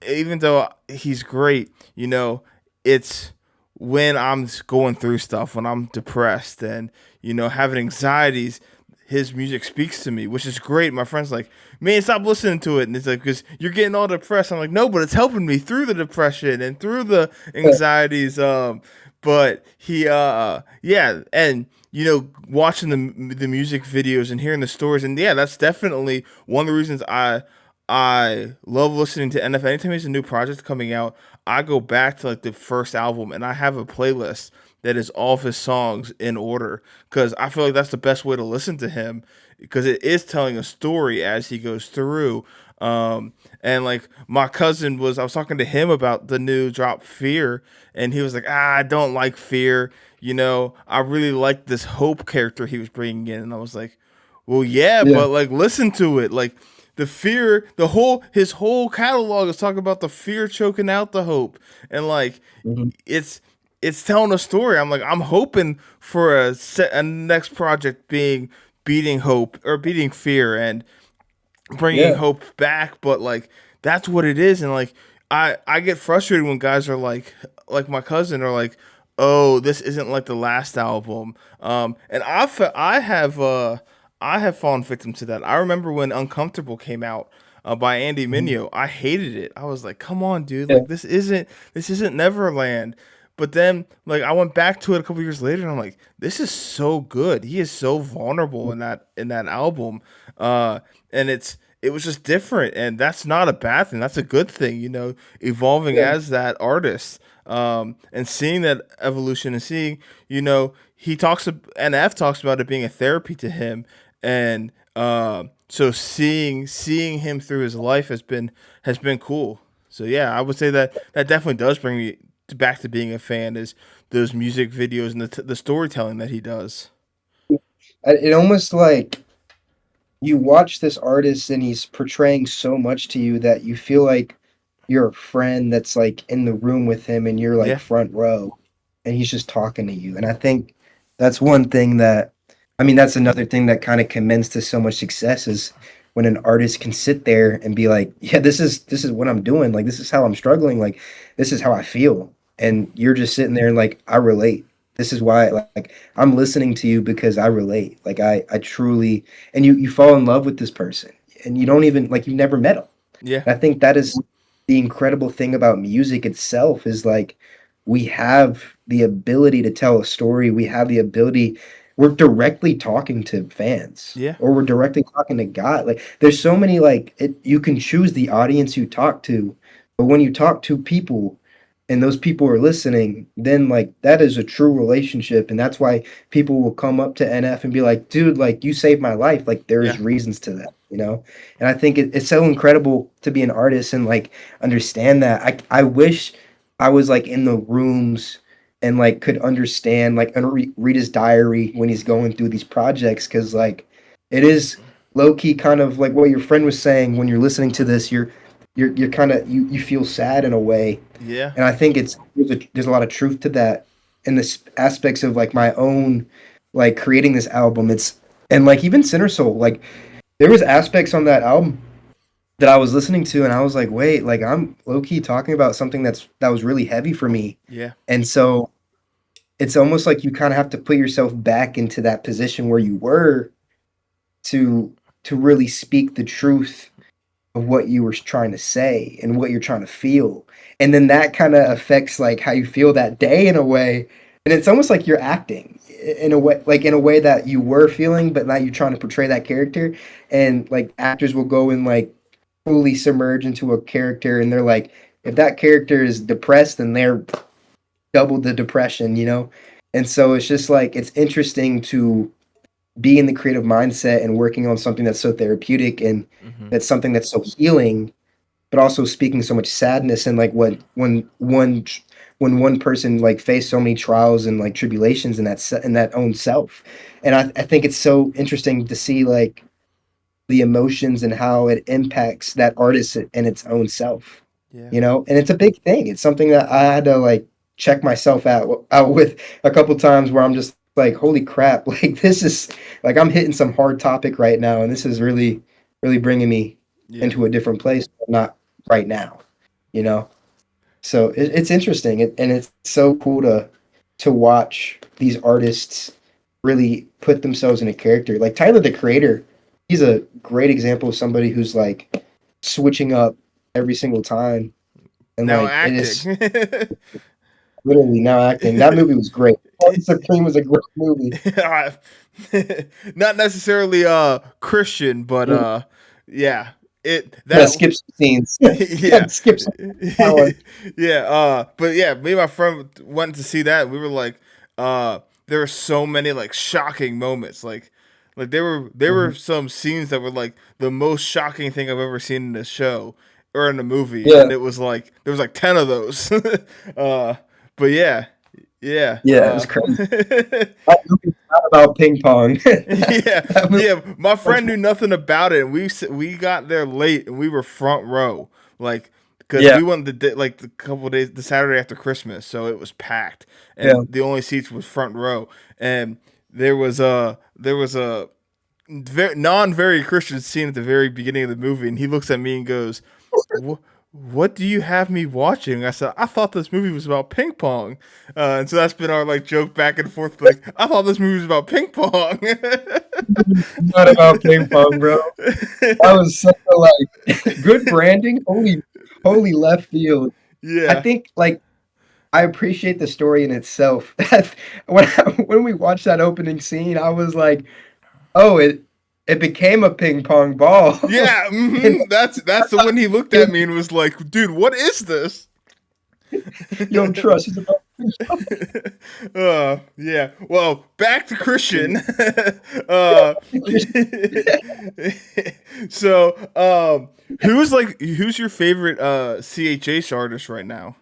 even though he's great, it's when I'm going through stuff, when I'm depressed and having anxieties, his music speaks to me, which is great. My friend's like, "Man, stop listening to it," and it's like, "Because you're getting all depressed." I'm like, "No, but it's helping me through the depression and through the anxieties." But yeah, and watching the music videos and hearing the stories, and yeah, that's definitely one of the reasons I love listening to NF. Anytime there's a new project coming out, I go back to like the first album and I have a playlist that is all of his songs in order because I feel like that's the best way to listen to him because it is telling a story as he goes through. And like I was talking to him about the new drop Fear, and he was like, I don't like Fear. I really like this Hope character he was bringing in, and I was like, well, yeah, Yeah. but like listen to it, like the fear, his whole catalog is talking about the fear choking out the hope, and like Mhm. it's it's telling a story. I'm like I'm hoping for a next project being beating hope or beating fear and bringing Yeah. hope back, but like that's what it is, and like I get frustrated when guys are like my cousin are like, oh, this isn't like the last album, and I have fallen victim to that. I remember when Uncomfortable came out. By Andy Mhm. Mineo, I hated it. I was like, "Come on, dude! Yeah. Like this isn't Neverland." But then, like, I went back to it a couple years later, and I'm like, "This is so good. He is so vulnerable in that album." Uh, and it was just different, and that's not a bad thing. That's a good thing, evolving Yeah. as that artist, and seeing that evolution and seeing, NF talks about it being a therapy to him, and so seeing him through his life has been cool. So yeah, I would say that definitely does bring me back to being a fan is those music videos and the storytelling that he does. It almost like you watch this artist and he's portraying so much to you that you feel like you're a friend that's like in the room with him and you're like Yeah, front row and he's just talking to you. And I think that's one thing that I mean that's another thing that kind of commends to so much success is when an artist can sit there and be like, yeah, this is what I'm doing. Like this is how I'm struggling. Like this is how I feel. And you're just sitting there and like I relate. This is why like I'm listening to you because I relate. Like I truly and you fall in love with this person and you don't even like you've never met them. yeah, I think that is the incredible thing about music itself is like we have the ability to tell a story. We have the ability we're directly talking to fans yeah, or we're directly talking to God. Like there's so many like you can choose the audience you talk to, but when you talk to people and those people are listening, then like that is a true relationship and that's why people will come up to NF and be like, "Dude, like you saved my life." Like yeah, there's reasons to that, you know? And I think it's so incredible to be an artist and like understand that. I wish I was like in the rooms and like could understand like and read his diary when he's going through these projects because like it is low key kind of like what your friend was saying when you're listening to this. You're kind of you feel sad in a way, yeah, and I think there's a lot of truth to that in the aspects of like my own like creating this album. It's and like even Sinner Soul like there was aspects on that album that I was listening to and I was like, wait, like I'm low key talking about something that was really heavy for me. yeah, And so it's almost like you kind of have to put yourself back into that position where you were to to really speak the truth of what you were trying to say and what you're trying to feel. And then that kind of affects like how you feel that day in a way. And it's almost like you're acting in a way like in a way that you were feeling but now you're trying to portray that character and like actors will go and like fully submerge into a character and they're like if that character is depressed then they're double the depression, you know? And so it's just like it's interesting to be in the creative mindset and working on something that's so therapeutic and hmm that's something that's so healing, but also speaking so much sadness and like when one person like faced so many trials and like tribulations in that own self. And I think it's so interesting to see like the emotions and how it impacts that artist in its own self, Yeah. you know? And it's a big thing. It's something that I had to like check myself out with a couple times where I'm just like, holy crap, like this is like I'm hitting some hard topic right now, and this is really, really bringing me Yeah. into a different place, but not right now, you know? So it's interesting, and it's so cool to watch these artists really put themselves in a character. Like Tyler the Creator, he's a great example of somebody who's like switching up every single time, and Now like it acting. is literally now acting. That movie was great. Party Supreme was a great movie. Not necessarily Christian, but Mm, yeah. It gotta that skip some scenes. yeah. Gotta skip some that one. Yeah, but yeah, me and my friend went to see that. We were like, there were so many like shocking moments. Like there were Mhm. some scenes that were like the most shocking thing I've ever seen in a show or in a movie, Yeah, and it was like there was like 10 of those. uh, but yeah, yeah, yeah, it was crazy. That movie's not about ping pong. yeah, That movie yeah. My much friend knew nothing about it, and we got there late, and we were front row, like because yeah, we went like the couple days, the Saturday after Christmas, so it was packed, yeah. and the only seats was front row, and there was a non very Christian scene at the very beginning of the movie, and he looks at me and goes, What do you have me watching?" I said, "I thought this movie was about ping pong," and so that's been our like joke back and forth. Like, I thought this movie was about ping pong. Not about ping pong, bro. That was such a like good branding. Holy left field. I Yeah, think like I appreciate the story in itself. When we watched that opening scene, I was like, oh, it became a ping pong ball. yeah. And That's the one he looked at me and was like, "Dude, what is this?" you don't trust. It's about Yeah. Well, back to Christian. uh, so, who's your favorite CHH artist right now?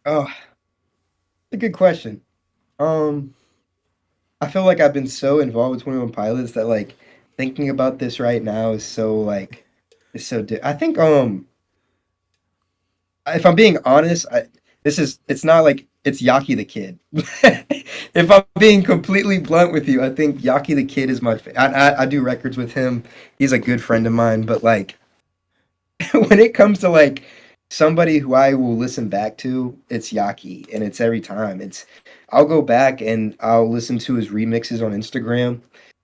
oh, a good question. Um, I feel like I've been so involved with 21 Pilots that like thinking about this right now is so like it's so I think if I'm being honest, it's not like it's Yaki the Kid. If I'm being completely blunt with you, I think Yaki the Kid is I do records with him. He's a good friend of mine, but like when it comes to like somebody who I will listen back to, it's Yaki, and it's every time. It's I'll go back and I'll listen to his remixes on Instagram,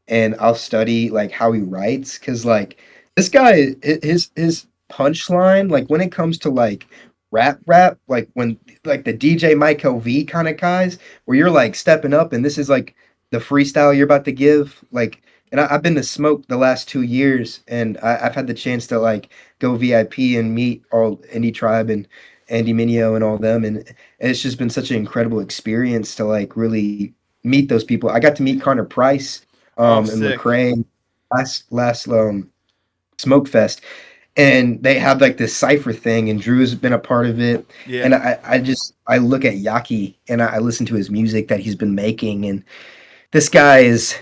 and I'll study like how he writes because like this guy, his punchline, like when it comes to like rap, like when like the DJ Mike LV kind of guys, where you're like stepping up, and this is like the freestyle you're about to give, like. And I've been to Smoke the last 2 years, and I've had the chance to like go VIP and meet all Indie Tribe and Andy Mineo and all them, and it's just been such an incredible experience to like really meet those people. I got to meet Connor Price Oh, and sick. Lecrae last Smoke Fest, and they have like this cipher thing, and Drew's been a part of it. Yeah. And I look at Yaki and I listen to his music that he's been making, and this guy is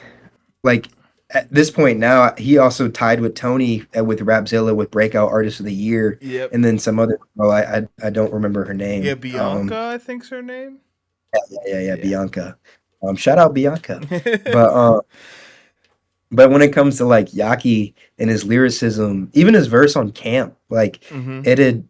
like at this point now, he also tied with Tony with Rapzilla with Breakout Artist of the Year, Yep. and then some other girl. I don't remember her Yeah, name. Bianca, I think's her name. Yeah, Yeah. Bianca. Shout out Bianca. But but when it comes to like Yaki and his lyricism, even his verse on Camp, like hmm it had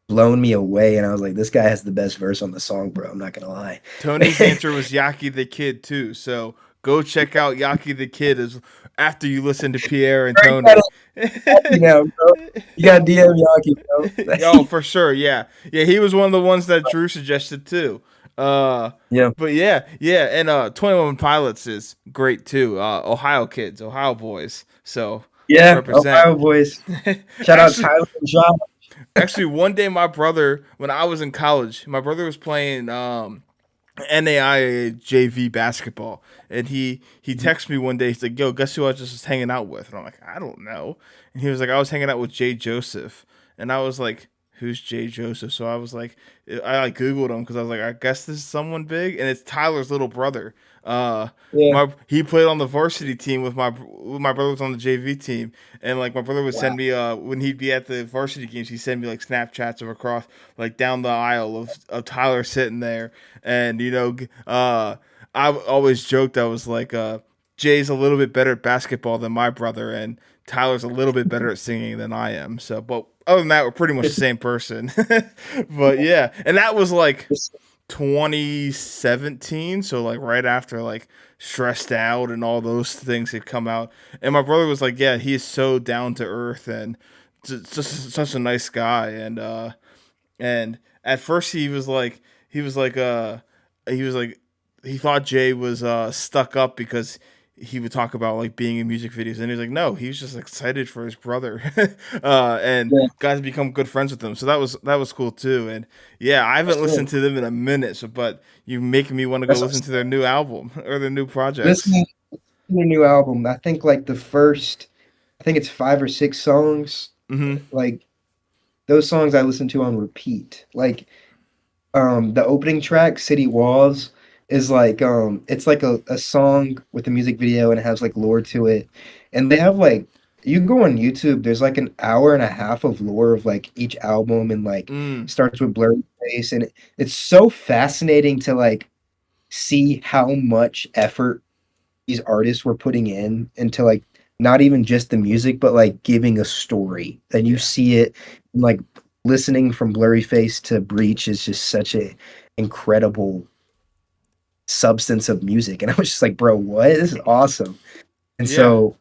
blown me away, and I was like, this guy has the best verse on the song, bro. I'm not gonna lie. Tony's answer was Yaki the Kid too. So go check out Yaki the Kid as after you listen to Pierre and You gotta Tony. Yaki now, bro. You gotta DM Yaki, bro. Oh, for sure. Yeah. Yeah, he was one of the ones that Drew suggested too. Uh Yeah. but yeah, yeah, and 21 Pilots is great too. Ohio kids, Ohio boys. So Yeah, represent. Ohio boys. Shout out actually Tyler and John. actually one day my brother when I was in college, my brother was playing NAIA JV basketball, and he texted me one day. He's like, "Yo, guess who I just was hanging out with?" And I'm like, "I don't know." And he was like, "I was hanging out with Jay Joseph," and I was like, who's Jay Joseph. So I was like, I like Googled him because I was like, I guess this is someone big, and it's Tyler's little brother. Uh, Yeah. he played on the varsity team with my brother was on the JV team, and like my brother would Wow. send me when he'd be at the varsity games, he'd send me like Snapchats of across like down the aisle of Tyler sitting there, and I always joked I was like Jay's a little bit better at basketball than my brother, and Tyler's a little bit better at singing than I am. So, but other than that, we're pretty much the same person. But yeah, and that was like 2017, so like right after like Stressed Out and all those things had come out. And my brother was like, "Yeah, he is so down to earth and just such a nice guy." And at first he was like he was like he thought Jay was stuck up because he would talk about like being in music videos, and he was like, no, he was just excited for his brother, and Yeah. got to become good friends with him. So that was cool too. And yeah, I That's haven't good. listened to them in a minute. So, but you making me want to go That's listen to their new album or their new projects. listening to their new album. I think like the first, I think it's 5 or 6 songs. Hmm. Like those songs I listen to on repeat. Like the opening track, City Walls, is like it's like a song with a music video and it has like lore to it. And they have like you go on YouTube, there's like an hour and a half of lore of like each album and like Mm. starts with Blurry Face and it's so fascinating to like see how much effort these artists were putting in into like not even just the music, but like giving a story. And you Yeah. see it like listening from Blurry Face to Breach is just such a incredible substance of music. And I was just like, bro, what? This is awesome. And Yeah. so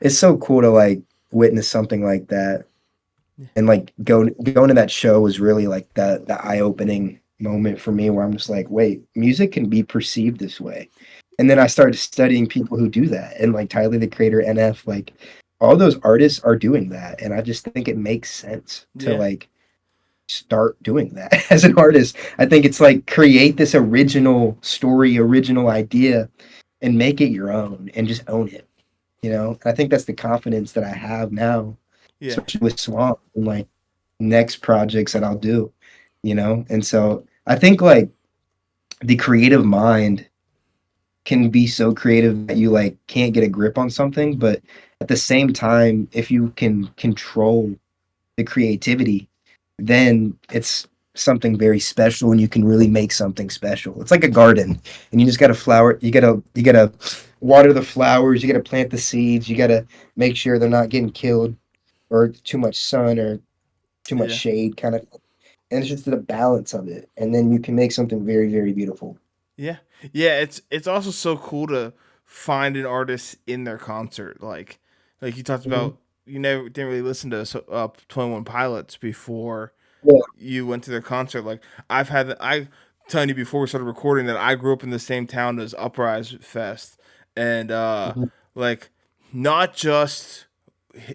it's so cool to like witness something like that. And like going to that show was really like the eye-opening moment for me where I'm just like, wait, music can be perceived this way. And then I started studying people who do that. And like Tyler the Creator, NF, like all those artists are doing that. And I just think it makes sense to Yeah. like start doing that as an artist. I think it's like create this original story, original idea, and make it your own and just own it. And I think that's the confidence that I have now, Yeah. especially with Swamp and like next projects that I'll do. And so I think like the creative mind can be so creative that you like can't get a grip on something, but at the same time, if you can control the creativity, then it's something very special and you can really make something special. It's like a garden and you just got to flower, you got to water the flowers, you got to plant the seeds, you got to make sure they're not getting killed or too much sun or too much Yeah. shade kind of, and it's just the balance of it and then you can make something very very beautiful. Yeah, yeah. It's also so cool to find an artist in their concert. Like you talked Mhm. about, you never didn't really listen to 21 Pilots before Yeah. you went to their concert. Like I telling you before we started recording that I grew up in the same town as Uprise Fest, and Mhm. like not just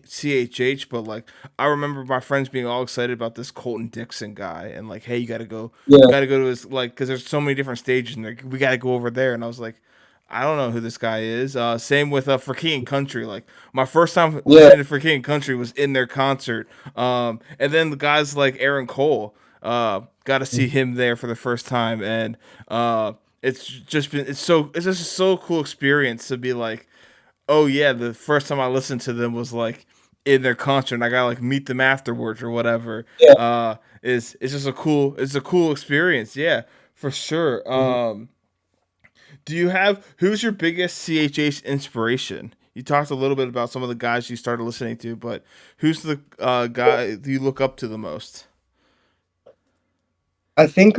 CHH, but like I remember my friends being all excited about this Colton Dixon guy, and like, hey, you Yeah. got to go to his like, because there's so many different stages, and we got to go over there. And I was like, I don't know who this guy is. Same with For King and Country. Like my first time Yeah. listening to For King and Country was in their concert. And then the guys like Aaron Cole, got to see him there for the first time, and it's just been it's just a so cool experience to be like, oh yeah, the first time I listened to them was like in their concert, and I got like meet them afterwards or whatever. Yeah. Is it's just a cool experience. Yeah, for sure. Mhm. Do you have who's your biggest CHH inspiration? You talked a little bit about some of the guys you started listening to, but who's the guy you look up to the most? I think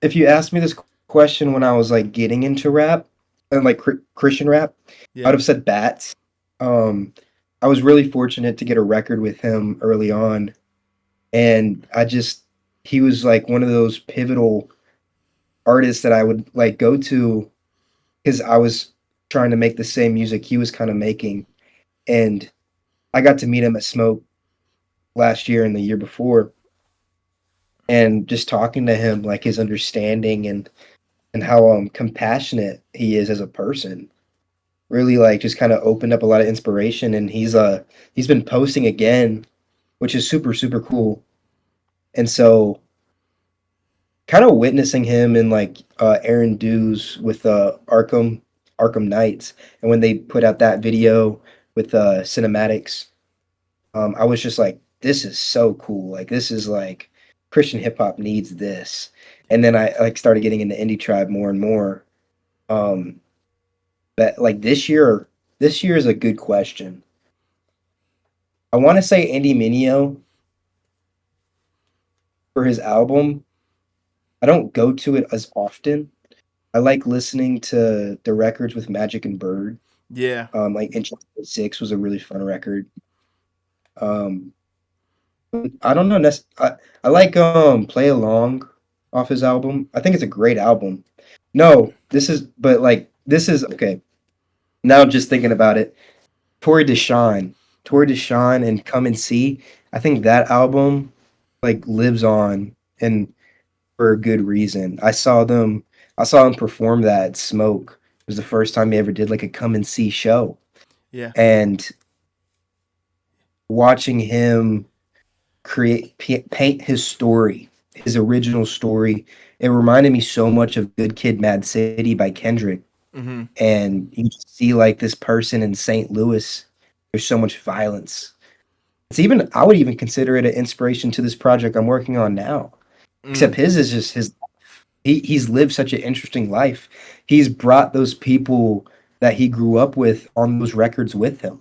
if you asked me this question when I was like getting into rap and like Christian rap, I would Yeah, have said Bats. Um, I was really fortunate to get a record with him early on, and he was like one of those pivotal artists that I would like go to because I was trying to make the same music he was kind of making, and I got to meet him at Smoke last year and the year before, and just talking to him, like his understanding and how compassionate he is as a person really like just kind of opened up a lot of inspiration and he's been posting again which is super, super cool. And so kind of witnessing him in like Aaron Dews with Arkham Knights, and when they put out that video with cinematics, I was just like, this is so cool. Like this is like Christian hip hop needs this. And then I like started getting into Indie Tribe more and more. Um, but like this year is a good question. I want to say Andy Mineo for his album. I don't go to it as often. I like listening to the records with Magic and Bird. Yeah. Like Enchanted Six was a really fun record. Um, I don't know. I like Play Along off his album. I think it's a great album. No, this is okay. Now I'm just thinking about it. Tori Deshawn, Tori Deshawn, and Come and See. I think that album like lives on and for a good reason. I saw them perform that at Smoke. It was the first time he ever did like a Come and See show, Yeah. and watching him paint his story, his original story. It reminded me so much of Good Kid, Mad City by Kendrick. Hmm. And you just see like this person in St. Louis. There's so much violence. I would even consider it an inspiration to this project I'm working on now. Except Mm. his is just his. He's lived such an interesting life. He's brought those people that he grew up with on those records with him.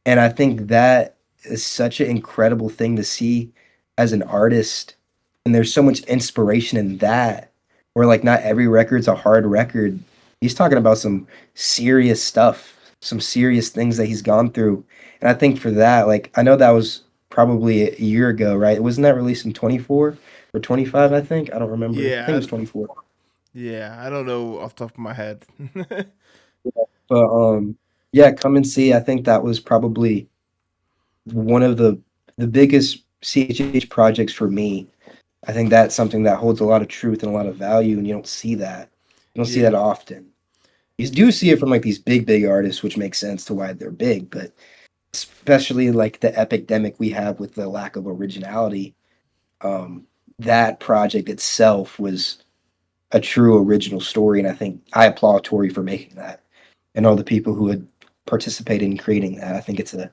And I think that is such an incredible thing to see as an artist. And there's so much inspiration in that, where like not every record's a hard record. He's talking about some serious stuff, some serious things that he's gone through. And I think for that, like I know that was probably a year ago, right? Wasn't that released in 24 or 25, I think? I don't remember. I think it Yeah. was 24. Yeah. I don't know off the top of my head. But yeah, Come and See. I think that was probably one of the biggest CHH projects for me. I think that's something that holds a lot of truth and a lot of value, and you don't see that. You don't see Yeah. that often. You do see it from like these big artists, which makes sense to why they're big, but especially like the epidemic we have with the lack of originality. Um, that project itself was a true original story, and I think I applaud Tori for making that and all the people who had participated in creating that. I think it's a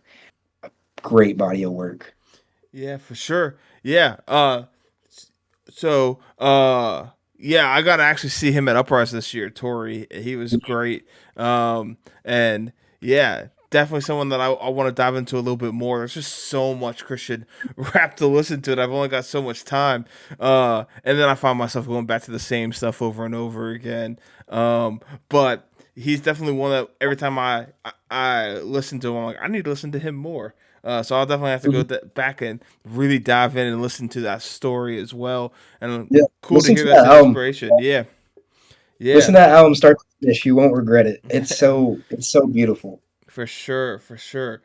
great body of work. Yeah, for sure. Yeah. So yeah, I got to actually see him at Uprise this year, Tori. He was great. And yeah, definitely someone that I want to dive into a little bit more. There's just so much Christian rap to listen to, and I've only got so much time. And then I find myself going back to the same stuff over and over again. But he's definitely one that every time I listen to him, I'm like, I need to listen to him more. So I'll definitely have to go Mhm. back and really dive in and listen to that story as well. And Yeah, cool to hear that's that an album. inspiration. Yeah, Listen yeah, to that album start to finish. You won't regret it. It's so beautiful. for sure, for sure.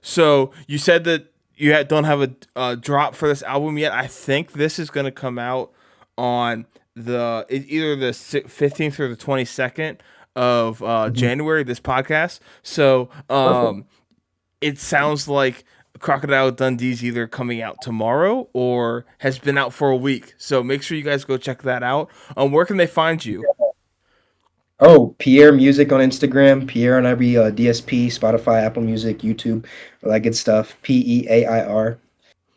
So you said that don't have a drop for this album yet. I think this is gonna come out on either the 15th or the 22nd of Mhm. January. This podcast. So Perfect. it sounds like Crocodile Dundee's either coming out tomorrow or has been out for a week. So make sure you guys go check that out. Where can they find you? Oh, Peair Music on Instagram, Peair on every DSP, Spotify, Apple Music, YouTube, all that good stuff. Peair.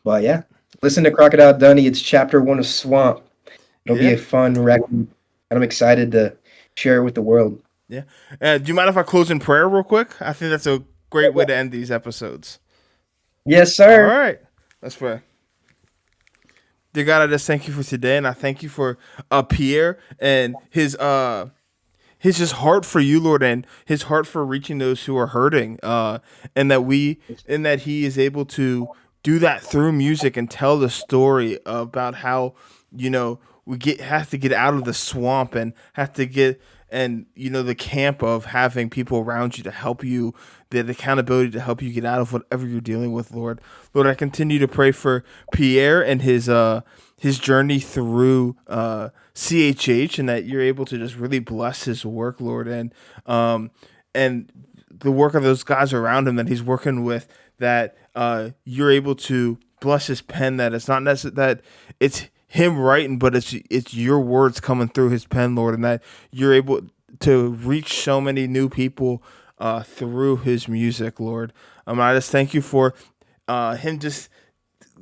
But yeah, listen to Crocodile Dundee. It's chapter one of Swamp. It'll be Yeah, a fun record, and I'm excited to share it with the world. yeah. Do you mind if I close in prayer real quick? I think that's a great way to end these episodes. Yes, All sir. right, let's pray. Dear God, I just thank you for today, and I thank you for Pierre and his just heart for you, Lord, and his heart for reaching those who are hurting, and that he is able to do that through music and tell the story about how we get have to get out of the swamp and have to get and the camp of having people around you to help you, the accountability to help you get out of whatever you're dealing with, Lord. Lord, I continue to pray for Pierre and his journey through CHH, and that you're able to just really bless his work, Lord, and the work of those guys around him that he's working with, that you're able to bless his pen. That it's not necessary that it's him writing, but it's your words coming through his pen, Lord, and that you're able to reach so many new people through his music, Lord. I just thank you for him just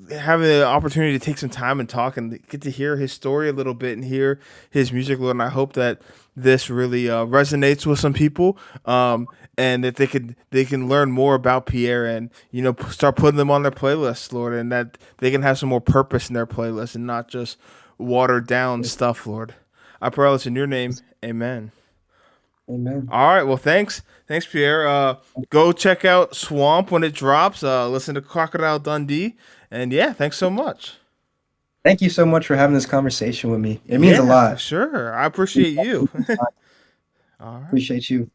having the opportunity to take some time and talk and get to hear his story a little bit and hear his music, Lord. And I hope that this really resonates with some people, and that they can learn more about Peair and start putting them on their playlists, Lord, and that they can have some more purpose in their playlist and not just watered down stuff, Lord. I pray all this in your name, Amen. Amen. All right. Well, thanks, Peair. Go check out Swamp when it drops. Listen to Crocodile Dundee, and yeah, thanks so much. Thank you so much for having this conversation with me. It means a Yeah, for lot. sure. I appreciate you. All right. Appreciate you.